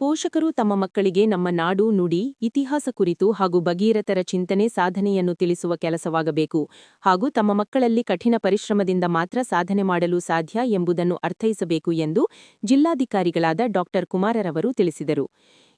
ಪೋಷಕರು ತಮ್ಮ ಮಕ್ಕಳಿಗೆ ನಮ್ಮ ನಾಡು, ನುಡಿ, ಇತಿಹಾಸ ಕುರಿತು ಹಾಗೂ ಭಗೀರಥರ ಚಿಂತನೆ, ಸಾಧನೆಯನ್ನು ತಿಳಿಸುವ ಕೆಲಸವಾಗಬೇಕು ಹಾಗೂ ತಮ್ಮ ಮಕ್ಕಳಲ್ಲಿ ಕಠಿಣ ಪರಿಶ್ರಮದಿಂದ ಮಾತ್ರ ಸಾಧನೆ ಮಾಡಲು ಸಾಧ್ಯ ಎಂಬುದನ್ನು ಅರ್ಥೈಸಬೇಕು ಎಂದು ಜಿಲ್ಲಾಧಿಕಾರಿಗಳಾದ ಡಾ ಕುಮಾರರವರು ತಿಳಿಸಿದರು.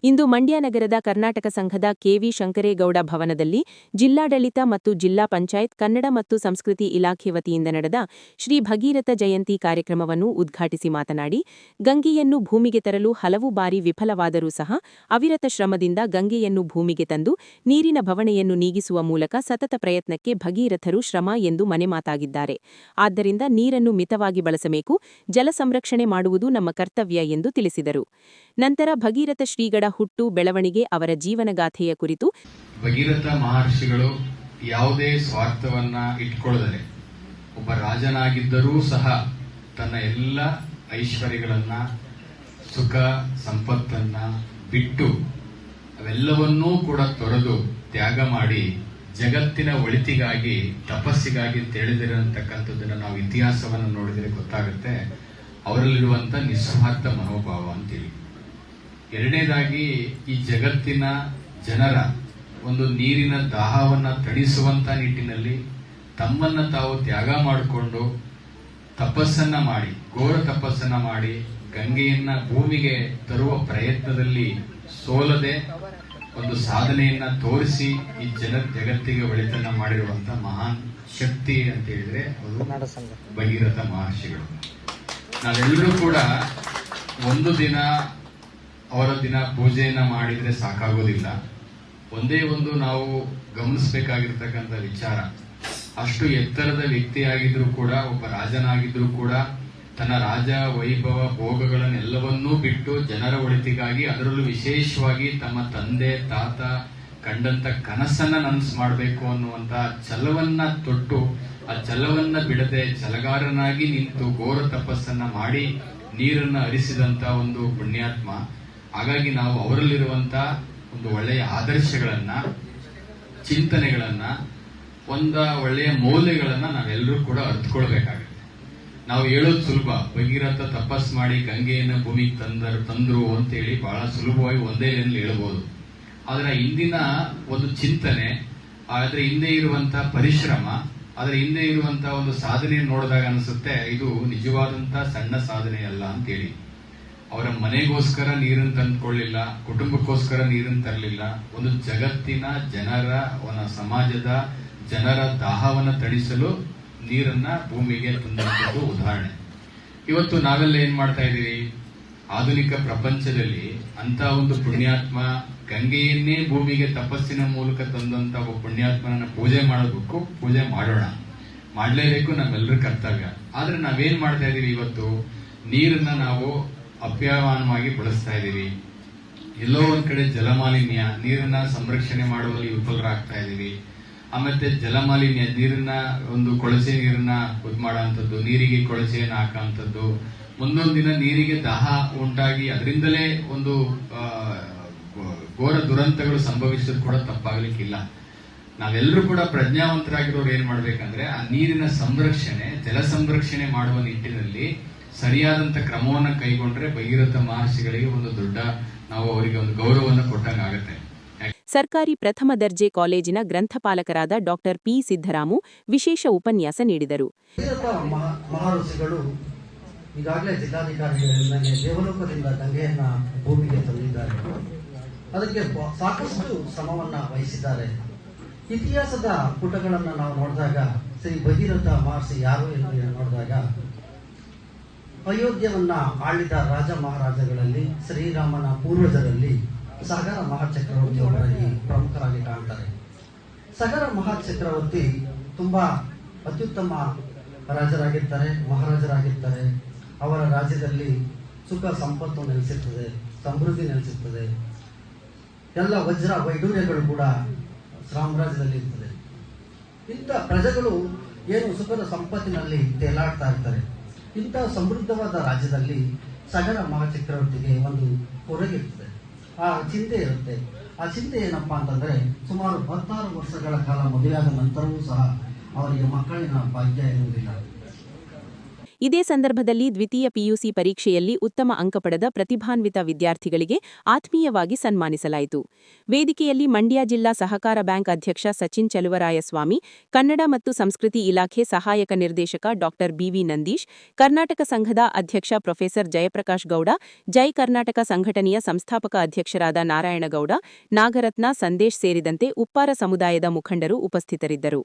ಇಂದು ಮಂಡ್ಯ ನಗರದ ಕರ್ನಾಟಕ ಸಂಘದ ಕೆವಿ ಶಂಕರೇಗೌಡ ಭವನದಲ್ಲಿ ಜಿಲ್ಲಾಡಳಿತ ಮತ್ತು ಜಿಲ್ಲಾ ಪಂಚಾಯತ್ ಕನ್ನಡ ಮತ್ತು ಸಂಸ್ಕೃತಿ ಇಲಾಖೆ ವತಿಯಿಂದ ನಡೆದ ಶ್ರೀ ಭಗೀರಥ ಜಯಂತಿ ಕಾರ್ಯಕ್ರಮವನ್ನು ಉದ್ಘಾಟಿಸಿ ಮಾತನಾಡಿ, ಗಂಗೆಯನ್ನು ಭೂಮಿಗೆ ತರಲು ಹಲವು ಬಾರಿ ವಿಫಲವಾದರೂ ಸಹ ಅವಿರತ ಶ್ರಮದಿಂದ ಗಂಗೆಯನ್ನು ಭೂಮಿಗೆ ತಂದು ನೀರಿನ ಬವಣೆಯನ್ನು ನೀಗಿಸುವ ಮೂಲಕ ಸತತ ಪ್ರಯತ್ನಕ್ಕೆ ಭಗೀರಥರು ಶ್ರಮ ಎಂದು ಮನೆಮಾತಾಗಿದ್ದಾರೆ. ಆದ್ದರಿಂದ ನೀರನ್ನು ಮಿತವಾಗಿ ಬಳಸಬೇಕು, ಜಲ ಸಂರಕ್ಷಣೆ ಮಾಡುವುದು ನಮ್ಮ ಕರ್ತವ್ಯ ಎಂದು ತಿಳಿಸಿದರು. ನಂತರ ಭಗೀರಥ ಶ್ರೀಗಳ ಹುಟ್ಟು, ಬೆಳವಣಿಗೆ, ಅವರ ಜೀವನಗಾಥೆಯ ಕುರಿತು ಭಗೀರಥ ಮಹರ್ಷಿಗಳು ಯಾವುದೇ ಸ್ವಾರ್ಥವನ್ನ ಇಟ್ಕೊಳ್ಳದೆ ಒಬ್ಬ ರಾಜನಾಗಿದ್ದರೂ ಸಹ ತನ್ನ ಎಲ್ಲ ಐಶ್ವರ್ಯಗಳನ್ನ, ಸುಖ ಸಂಪತ್ತನ್ನ ಬಿಟ್ಟು ಅವೆಲ್ಲವನ್ನೂ ಕೂಡ ತೊರೆದು ತ್ಯಾಗ ಮಾಡಿ ಜಗತ್ತಿನ ಒಳಿತಿಗಾಗಿ, ತಪಸ್ಸಿಗಾಗಿ ತಿಳಿದಿರತಕ್ಕಂಥದ್ದನ್ನು ನಾವು ಇತಿಹಾಸವನ್ನು ನೋಡಿದರೆ ಗೊತ್ತಾಗುತ್ತೆ ಅವರಲ್ಲಿರುವಂತ ನಿಸ್ವಾರ್ಥ ಮನೋಭಾವ ಅಂತೇಳಿ. ಎರಡನೇದಾಗಿ ಈ ಜಗತ್ತಿನ ಜನರ ಒಂದು ನೀರಿನ ದಾಹವನ್ನ ತಣಿಸುವಂತ ನಿಟ್ಟಿನಲ್ಲಿ ತಮ್ಮನ್ನ ತಾವು ತ್ಯಾಗ ಮಾಡಿಕೊಂಡು ತಪಸ್ಸನ್ನ ಮಾಡಿ, ಘೋರ ತಪಸ್ಸನ್ನ ಮಾಡಿ ಗಂಗೆಯನ್ನ ಭೂಮಿಗೆ ತರುವ ಪ್ರಯತ್ನದಲ್ಲಿ ಸೋಲದೆ ಒಂದು ಸಾಧನೆಯನ್ನ ತೋರಿಸಿ ಈ ಜಗತ್ತಿಗೆ ಒಳಿತನ್ನ ಮಾಡಿರುವಂತ ಮಹಾನ್ ಶಕ್ತಿ ಅಂತ ಹೇಳಿದ್ರೆ ಅದು ಭಗೀರಥ ಮಹರ್ಷಿಗಳು. ನಾವೆಲ್ಲರೂ ಕೂಡ ಒಂದು ದಿನ ಅವರ ದಿನ ಪೂಜೆಯನ್ನ ಮಾಡಿದ್ರೆ ಸಾಕಾಗೋದಿಲ್ಲ. ಒಂದೇ ಒಂದು ನಾವು ಗಮನಿಸಬೇಕಾಗಿರ್ತಕ್ಕಂಥ ವಿಚಾರ, ಅಷ್ಟು ಎತ್ತರದ ವ್ಯಕ್ತಿಯಾಗಿದ್ರು ಕೂಡ, ಒಬ್ಬ ರಾಜನಾಗಿದ್ರು ಕೂಡ ತನ್ನ ರಾಜ ವೈಭವ ಭೋಗಗಳನ್ನೆಲ್ಲವನ್ನೂ ಬಿಟ್ಟು ಜನರ ಒಳಿತಿಗಾಗಿ, ಅದರಲ್ಲೂ ವಿಶೇಷವಾಗಿ ತಮ್ಮ ತಂದೆ ತಾತ ಕಂಡಂತ ಕನಸನ್ನ ನನಸು ಮಾಡಬೇಕು ಅನ್ನುವಂತ ಛಲವನ್ನ ತೊಟ್ಟು, ಆ ಛಲವನ್ನ ಬಿಡದೆ ಛಲಗಾರನಾಗಿ ನಿಂತು ಘೋರ ತಪಸ್ಸನ್ನ ಮಾಡಿ ನೀರನ್ನ ಹರಿಸಿದಂತ ಒಂದು ಪುಣ್ಯಾತ್ಮ. ಹಾಗಾಗಿ ನಾವು ಅವರಲ್ಲಿರುವಂತ ಒಂದು ಒಳ್ಳೆಯ ಆದರ್ಶಗಳನ್ನ, ಚಿಂತನೆಗಳನ್ನ, ಒಳ್ಳೆಯ ಮೌಲ್ಯಗಳನ್ನ ನಾವೆಲ್ಲರೂ ಕೂಡ ಅರ್ಥಕೊಳ್ಬೇಕಾಗುತ್ತೆ. ನಾವು ಹೇಳೋದು ಸುಲಭ, ಭಗೀರಥ ತಪಸ್ ಮಾಡಿ ಗಂಗೆಯನ್ನು ಭೂಮಿಗೆ ತಂದ್ರು ಅಂತೇಳಿ ಬಹಳ ಸುಲಭವಾಗಿ ಒಂದೇ ಲೈನಲ್ಲಿ ಹೇಳ್ಬೋದು. ಆದ್ರೆ ಹಿಂದಿನ ಒಂದು ಚಿಂತನೆ, ಅದರ ಹಿಂದೆ ಇರುವಂತ ಪರಿಶ್ರಮ, ಅದರ ಹಿಂದೆ ಇರುವಂತಹ ಒಂದು ಸಾಧನೆ ನೋಡಿದಾಗ ಅನಿಸುತ್ತೆ ಇದು ನಿಜವಾದಂತ ಸಣ್ಣ ಸಾಧನೆ ಅಲ್ಲ ಅಂತೇಳಿ. ಅವರ ಮನೆಗೋಸ್ಕರ ನೀರನ್ನು ತಂದುಕೊಳ್ಳಿಲ್ಲ, ಕುಟುಂಬಕ್ಕೋಸ್ಕರ ನೀರನ್ನು ತರಲಿಲ್ಲ, ಒಂದು ಜಗತ್ತಿನ ಜನರ, ಸಮಾಜದ ಜನರ ದಾಹವನ್ನ ತಣಿಸಲು ನೀರನ್ನ ಭೂಮಿಗೆ ತಂದಂಥದ್ದು ಉದಾಹರಣೆ. ಇವತ್ತು ನಾವೆಲ್ಲ ಏನ್ ಮಾಡ್ತಾ ಇದ್ದೀವಿ, ಆಧುನಿಕ ಪ್ರಪಂಚದಲ್ಲಿ ಅಂತ ಒಂದು ಪುಣ್ಯಾತ್ಮ ಗಂಗೆಯನ್ನೇ ಭೂಮಿಗೆ ತಪಸ್ಸಿನ ಮೂಲಕ ತಂದಂತ ಒಬ್ಬ ಪುಣ್ಯಾತ್ಮನನ್ನ ಪೂಜೆ ಮಾಡಬೇಕು, ಪೂಜೆ ಮಾಡೋಣ, ಮಾಡಲೇಬೇಕು, ನಮ್ಮೆಲ್ಲರ ಕರ್ತವ್ಯ. ಆದ್ರೆ ನಾವೇನ್ ಮಾಡ್ತಾ ಇದೀವಿ, ಇವತ್ತು ನೀರನ್ನ ನಾವು ಅಪ್ಯಾಯಮಾನವಾಗಿ ಬಳಸ್ತಾ ಇದ್ದೀವಿ. ಎಲ್ಲೋ ಒಂದ್ ಕಡೆ ಜಲಮಾಲಿನ್ಯ, ನೀರನ್ನ ಸಂರಕ್ಷಣೆ ಮಾಡುವಲ್ಲಿ ವಿಫಲರಾಗ್ತಾ ಇದೀವಿ. ಆಮೇಲೆ ಜಲಮಾಲಿನ್ಯ, ನೀರನ್ನ ಒಂದು ಕೊಳಚೆ ನೀರನ್ನ ಮಾಡುವಂಥದ್ದು, ನೀರಿಗೆ ಕೊಳಚೆಯನ್ನು ಹಾಕುವಂಥದ್ದು, ಮುಂದೊಂದು ದಿನ ನೀರಿಗೆ ದಾಹ ಉಂಟಾಗಿ ಅದರಿಂದಲೇ ಒಂದು ಘೋರ ದುರಂತಗಳು ಸಂಭವಿಸೋದು ಕೂಡ ತಪ್ಪಾಗಲಿಕ್ಕಿಲ್ಲ. ನಾವೆಲ್ಲರೂ ಕೂಡ ಪ್ರಜ್ಞಾವಂತರಾಗಿರೋರು ಏನ್ ಮಾಡ್ಬೇಕಂದ್ರೆ, ಆ ನೀರಿನ ಸಂರಕ್ಷಣೆ, ಜಲ ಸಂರಕ್ಷಣೆ ಮಾಡುವ ನಿಟ್ಟಿನಲ್ಲಿ ಸರಿಯಾದಂತ ಕ್ರಮವನ್ನ ಕೈಗೊಂಡ್ರೆ ಭಗೀರಥ ಮಹರ್ಷಿಗಳಿಗೆ ಒಂದು ದೊಡ್ಡ, ನಾವು ಅವರಿಗೆ ಒಂದು ಗೌರವವನ್ನು ಕೊಟ್ಟಂಗಾಗತ್ತೆ. ಸರ್ಕಾರಿ ಪ್ರಥಮ ದರ್ಜೆ ಕಾಲೇಜಿನ ಗ್ರಂಥಪಾಲಕರಾದ ಡಾ ಪಿ ಸಿದ್ದರಾಮು ವಿಶೇಷ ಉಪನ್ಯಾಸ ನೀಡಿದರು. ಮಹರ್ಷಿಗಳು ಈಗಾಗಲೇ ಜಿಲ್ಲಾಧಿಕಾರಿಗಳಿಂದ ದೇವಲೋಕದಿಂದ ಗಂಗೆಯನ್ನ ಭೂಮಿಗೆ ತಂದಿದ್ದಾರೆ. ಅದಕ್ಕೆ ಸಾಕಷ್ಟು ಶ್ರಮವನ್ನ ವಹಿಸಿದ್ದಾರೆ. ಇತಿಹಾಸದ ಪುಟಗಳನ್ನ ನಾವು ನೋಡಿದಾಗ ಶ್ರೀ ಭಗೀರಥ ಮಹರ್ಷಿ ಯಾರು ಎಂದು ನೋಡಿದಾಗ, ಅಯೋಧ್ಯವನ್ನ ಆಳಿದ ರಾಜ ಮಹಾರಾಜಗಳಲ್ಲಿ ಶ್ರೀರಾಮನ ಪೂರ್ವಜರಲ್ಲಿ ಸಗರ ಮಹಾಚಕ್ರವರ್ತಿ ಒಬ್ಬರಾಗಿ ಪ್ರಮುಖರಾಗಿ ಕಾಣ್ತಾರೆ. ಸಗರ ಮಹಾಚಕ್ರವರ್ತಿ ತುಂಬಾ ಅತ್ಯುತ್ತಮ ರಾಜರಾಗಿರ್ತಾರೆ, ಮಹಾರಾಜರಾಗಿರ್ತಾರೆ. ಅವರ ರಾಜ್ಯದಲ್ಲಿ ಸುಖ ಸಂಪತ್ತು ನೆಲೆಸಿರ್ತದೆ, ಸಮೃದ್ಧಿ ನೆಲೆಸಿರ್ತದೆ. ಎಲ್ಲ ವಜ್ರ ವೈಡೂರ್ಯಗಳು ಕೂಡ ಸಾಮ್ರಾಜ್ಯದಲ್ಲಿ ಇರ್ತದೆ. ಇಂಥ ಪ್ರಜೆಗಳು ಏನು ಸುಖದ ಸಂಪತ್ತಿನಲ್ಲಿ ತೇಲಾಡ್ತಾ ಇರ್ತಾರೆ. ಇಂಥ ಸಮೃದ್ಧವಾದ ರಾಜ್ಯದಲ್ಲಿ ಸಗರ ಮಹಾಚಕ್ರವರ್ತಿಗೆ ಒಂದು ಕೊರಗಿರ್ತದೆ, ಆ ಚಿಂತೆ ಇರುತ್ತೆ. ಆ ಚಿಂತೆ ಏನಪ್ಪಾ ಅಂತಂದ್ರೆ, ಸುಮಾರು 16 ವರ್ಷಗಳ ಕಾಲ ಮದುವೆಯಾದ ನಂತರವೂ ಸಹ ಅವರಿಗೆ ಮಕ್ಕಳಿನ ಭಾಗ್ಯ ಇರುವುದಿಲ್ಲ. ಇದೇ ಸಂದರ್ಭದಲ್ಲಿ ದ್ವಿತೀಯ ಪಿಯುಸಿ ಪರೀಕ್ಷೆಯಲ್ಲಿ ಉತ್ತಮ ಅಂಕ ಪಡೆದ ಪ್ರತಿಭಾನ್ವಿತ ವಿದ್ಯಾರ್ಥಿಗಳಿಗೆ ಆತ್ಮೀಯವಾಗಿ ಸನ್ಮಾನಿಸಲಾಯಿತು. ವೇದಿಕೆಯಲ್ಲಿ ಮಂಡ್ಯ ಜಿಲ್ಲಾ ಸಹಕಾರ ಬ್ಯಾಂಕ್ ಅಧ್ಯಕ್ಷ ಸಚಿನ್ ಚಲುವರಾಯಸ್ವಾಮಿ, ಕನ್ನಡ ಮತ್ತು ಸಂಸ್ಕೃತಿ ಇಲಾಖೆ ಸಹಾಯಕ ನಿರ್ದೇಶಕ ಡಾ ಬಿವಿ ನಂದೀಶ್, ಕರ್ನಾಟಕ ಸಂಘದ ಅಧ್ಯಕ್ಷ ಪ್ರೊಫೆಸರ್ ಜಯಪ್ರಕಾಶ್ ಗೌಡ, ಜೈ ಕರ್ನಾಟಕ ಸಂಘಟನೆಯ ಸಂಸ್ಥಾಪಕ ಅಧ್ಯಕ್ಷರಾದ ನಾರಾಯಣಗೌಡ, ನಾಗರತ್ನ, ಸಂದೇಶ್ ಸೇರಿದಂತೆ ಉಪ್ಪಾರ ಸಮುದಾಯದ ಮುಖಂಡರು ಉಪಸ್ಥಿತರಿದ್ದರು.